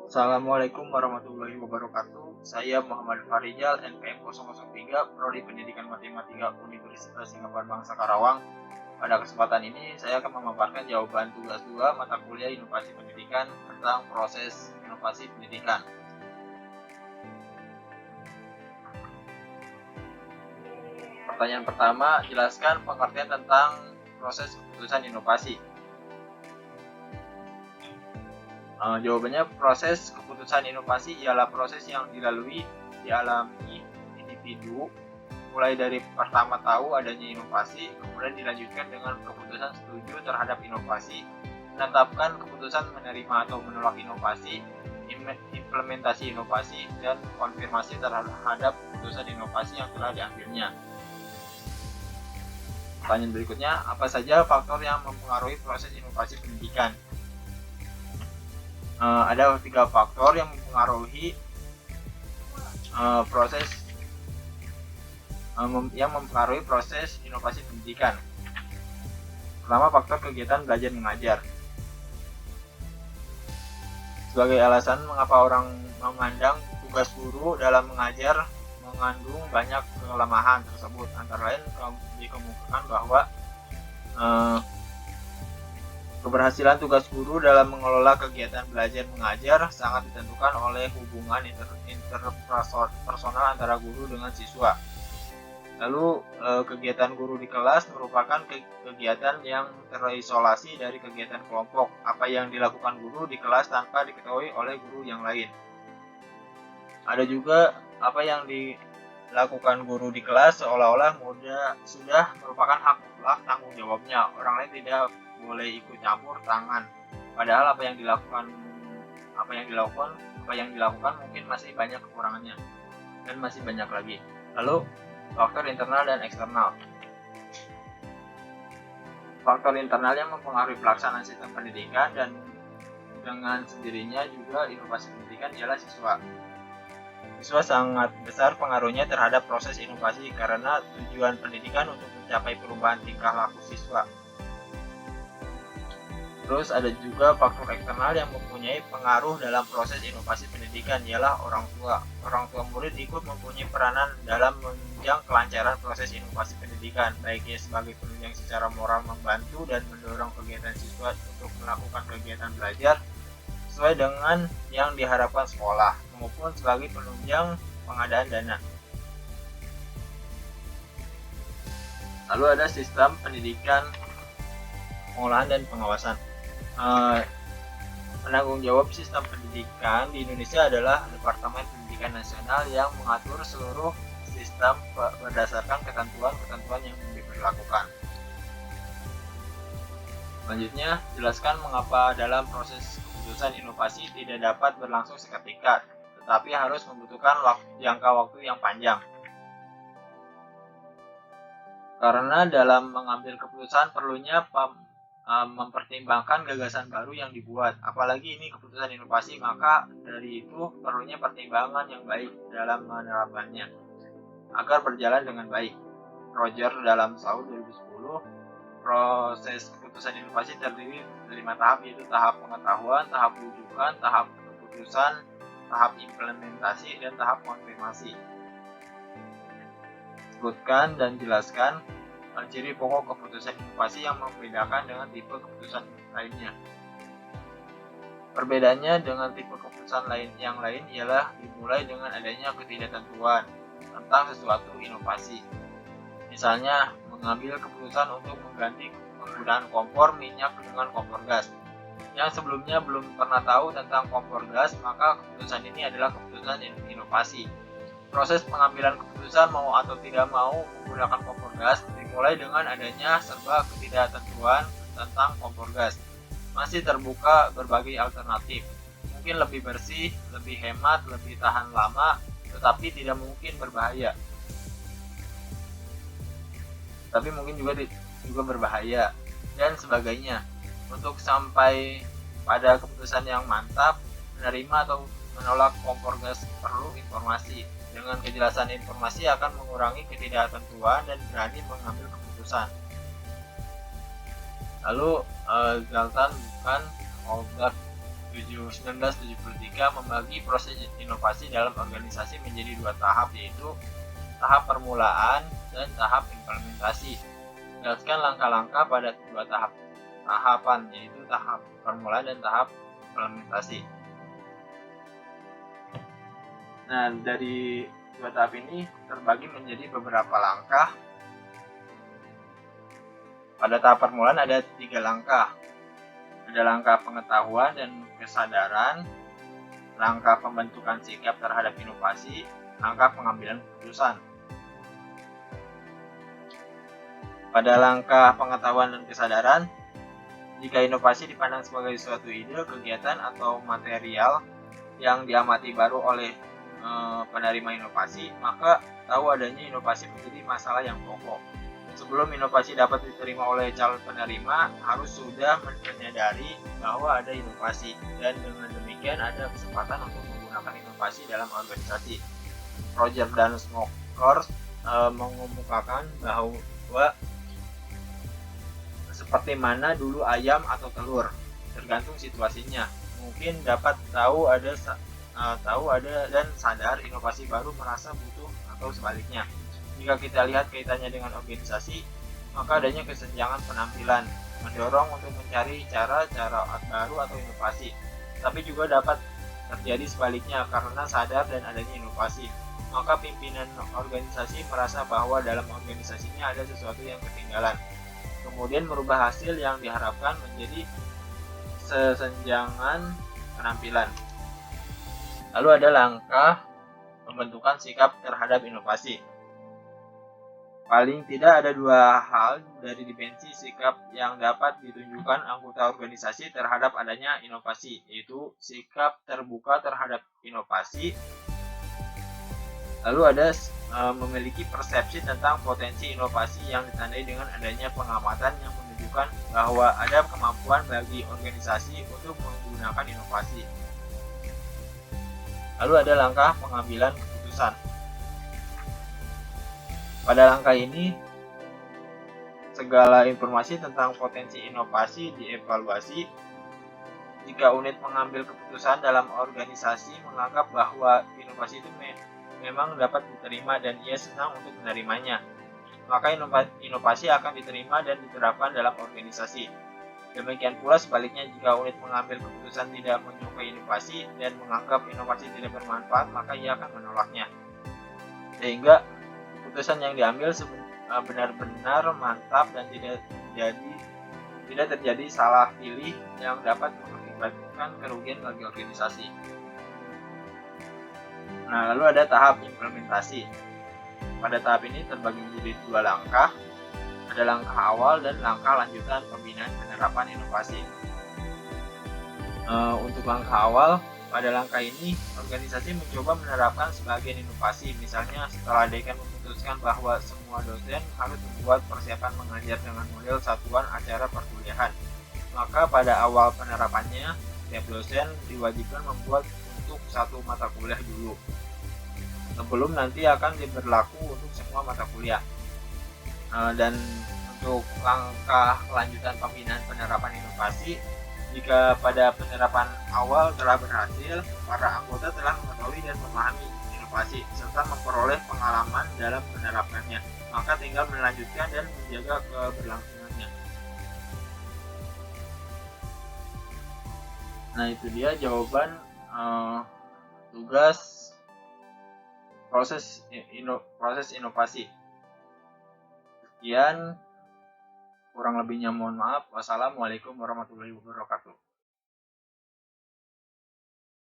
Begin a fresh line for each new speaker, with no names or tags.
Assalamualaikum warahmatullahi wabarakatuh. Saya Muhammad Farijal, NPM 003, Prodi Pendidikan Matematika Universitas Singapura Bangsa Karawang. Pada kesempatan ini, saya akan memaparkan jawaban tugas 2 mata kuliah Inovasi Pendidikan tentang proses inovasi pendidikan. Pertanyaan pertama, jelaskan pengertian tentang proses keputusan inovasi. Jawabannya, proses keputusan inovasi ialah proses yang dialami individu mulai dari pertama tahu adanya inovasi, kemudian dilanjutkan dengan keputusan setuju terhadap inovasi, menetapkan keputusan menerima atau menolak inovasi, implementasi inovasi, dan konfirmasi terhadap keputusan inovasi yang telah diambilnya. Pertanyaan berikutnya, apa saja faktor yang mempengaruhi proses inovasi pendidikan? Ada 3 faktor yang mempengaruhi proses inovasi pendidikan. Pertama, faktor kegiatan belajar mengajar. Sebagai alasan mengapa orang memandang tugas guru dalam mengajar mengandung banyak kelemahan tersebut, antara lain dikemukakan bahwa keberhasilan tugas guru dalam mengelola kegiatan belajar mengajar sangat ditentukan oleh hubungan interpersonal antara guru dengan siswa. Lalu, kegiatan guru di kelas merupakan kegiatan yang terisolasi dari kegiatan kelompok. Apa yang dilakukan guru di kelas tanpa diketahui oleh guru yang lain. Ada juga apa yang dilakukan guru di kelas seolah-olah sudah merupakan hak mutlak tanggung jawabnya. Orang lain tidak boleh ikut campur tangan. Padahal apa yang dilakukan mungkin masih banyak kekurangannya dan masih banyak lagi. Lalu, faktor internal dan eksternal. Faktor internal yang mempengaruhi pelaksanaan sistem pendidikan dan dengan sendirinya juga inovasi pendidikan ialah siswa. Siswa sangat besar pengaruhnya terhadap proses inovasi karena tujuan pendidikan untuk mencapai perubahan tingkah laku siswa. Terus ada juga faktor eksternal yang mempunyai pengaruh dalam proses inovasi pendidikan ialah orang tua. Orang tua murid ikut mempunyai peranan dalam menunjang kelancaran proses inovasi pendidikan, baiknya sebagai penunjang secara moral membantu dan mendorong kegiatan siswa untuk melakukan kegiatan belajar sesuai dengan yang diharapkan sekolah, maupun sebagai penunjang pengadaan dana. Lalu ada sistem pendidikan, pengolahan dan pengawasan. Penanggung jawab sistem pendidikan di Indonesia adalah Departemen Pendidikan Nasional yang mengatur seluruh sistem berdasarkan ketentuan-ketentuan yang diberlakukan. Selanjutnya, jelaskan mengapa dalam proses keputusan inovasi tidak dapat berlangsung seketika, tetapi harus membutuhkan jangka waktu yang panjang. Karena dalam mengambil keputusan perlunya mempertimbangkan gagasan baru yang dibuat, apalagi ini keputusan inovasi, maka dari itu perlunya pertimbangan yang baik dalam menerapkannya agar berjalan dengan baik. Roger dalam tahun 2010, proses keputusan inovasi terdiri dari 5 tahap, yaitu tahap pengetahuan, tahap rujukan, tahap keputusan, tahap implementasi, dan tahap konfirmasi. Sebutkan dan jelaskan ciri pokok keputusan inovasi yang membedakan dengan tipe keputusan lainnya. Perbedaannya dengan tipe keputusan yang lain ialah dimulai dengan adanya ketidaktentuan tentang sesuatu inovasi. Misalnya, mengambil keputusan untuk mengganti penggunaan kompor minyak dengan kompor gas. Yang sebelumnya belum pernah tahu tentang kompor gas, maka keputusan ini adalah keputusan inovasi. Proses pengambilan keputusan mau atau tidak mau menggunakan kompor gas dimulai dengan adanya serba ketidaktentuan tentang kompor gas. Masih terbuka berbagai alternatif. Mungkin lebih bersih, lebih hemat, lebih tahan lama, tetapi tidak mungkin berbahaya. Tapi mungkin juga berbahaya dan sebagainya. Untuk sampai pada keputusan yang mantap, menerima atau menolak kompor gas perlu informasi. Dengan kejelasan informasi akan mengurangi ketidaktentuan dan berani mengambil keputusan. Lalu Galton bukan Albert 1973 membagi proses inovasi dalam organisasi menjadi 2 tahap, yaitu tahap permulaan dan tahap implementasi. Jelaskan langkah-langkah pada 2 tahapan, yaitu tahap permulaan dan tahap implementasi. Nah, dari 2 tahap ini terbagi menjadi beberapa langkah. Pada tahap permulaan ada 3 langkah. Ada langkah pengetahuan dan kesadaran, langkah pembentukan sikap terhadap inovasi, langkah pengambilan keputusan. Pada langkah pengetahuan dan kesadaran, jika inovasi dipandang sebagai suatu ide, kegiatan, atau material yang diamati baru oleh penerima inovasi, maka tahu adanya inovasi menjadi masalah yang pokok. Sebelum inovasi dapat diterima oleh calon penerima, harus sudah menyadari bahwa ada inovasi, dan dengan demikian ada kesempatan untuk menggunakan inovasi dalam organisasi. Roger dan Smokers mengemukakan bahwa seperti mana dulu ayam atau telur, tergantung situasinya. Mungkin dapat tahu ada dan sadar inovasi baru merasa butuh, atau sebaliknya. Jika kita lihat kaitannya dengan organisasi, maka adanya kesenjangan penampilan, mendorong untuk mencari cara-cara baru atau inovasi. Tapi juga dapat terjadi sebaliknya, karena sadar dan adanya inovasi, maka pimpinan organisasi merasa bahwa dalam organisasinya ada sesuatu yang ketinggalan, kemudian merubah hasil yang diharapkan menjadi kesenjangan penampilan. Lalu ada langkah pembentukan sikap terhadap inovasi. Paling tidak ada 2 hal dari dimensi sikap yang dapat ditunjukkan anggota organisasi terhadap adanya inovasi, yaitu sikap terbuka terhadap inovasi. Lalu ada memiliki persepsi tentang potensi inovasi yang ditandai dengan adanya pengamatan yang menunjukkan bahwa ada kemampuan bagi organisasi untuk menggunakan inovasi. Lalu ada langkah pengambilan keputusan. Pada langkah ini, segala informasi tentang potensi inovasi dievaluasi. Jika unit mengambil keputusan dalam organisasi menganggap bahwa inovasi itu memang dapat diterima dan ia senang untuk menerimanya, maka inovasi akan diterima dan diterapkan dalam organisasi. Demikian pula sebaliknya, jika unit mengambil keputusan tidak menyukai inovasi dan menganggap inovasi tidak bermanfaat, maka ia akan menolaknya. Sehingga keputusan yang diambil benar-benar mantap dan tidak terjadi salah pilih yang dapat mengakibatkan kerugian bagi organisasi. Nah, lalu ada tahap implementasi. Pada tahap ini terbagi menjadi 2 langkah. Ada langkah awal dan langkah lanjutan pembinaan penerapan inovasi. Untuk langkah awal, pada langkah ini organisasi mencoba menerapkan sebagian inovasi. Misalnya, setelah dekan memutuskan bahwa semua dosen harus membuat persiapan mengajar dengan model satuan acara perkuliahan, maka pada awal penerapannya, setiap dosen diwajibkan membuat untuk 1 mata kuliah dulu, sebelum nanti akan berlaku untuk semua mata kuliah. Dan untuk langkah kelanjutan pembinaan penerapan inovasi, jika pada penerapan awal telah berhasil, para anggota telah mengetahui dan memahami inovasi serta memperoleh pengalaman dalam penerapannya, maka tinggal melanjutkan dan menjaga keberlangsungannya. Nah, itu dia jawaban tugas proses inovasi. Sekian, kurang lebihnya mohon maaf. Wassalamualaikum warahmatullahi wabarakatuh.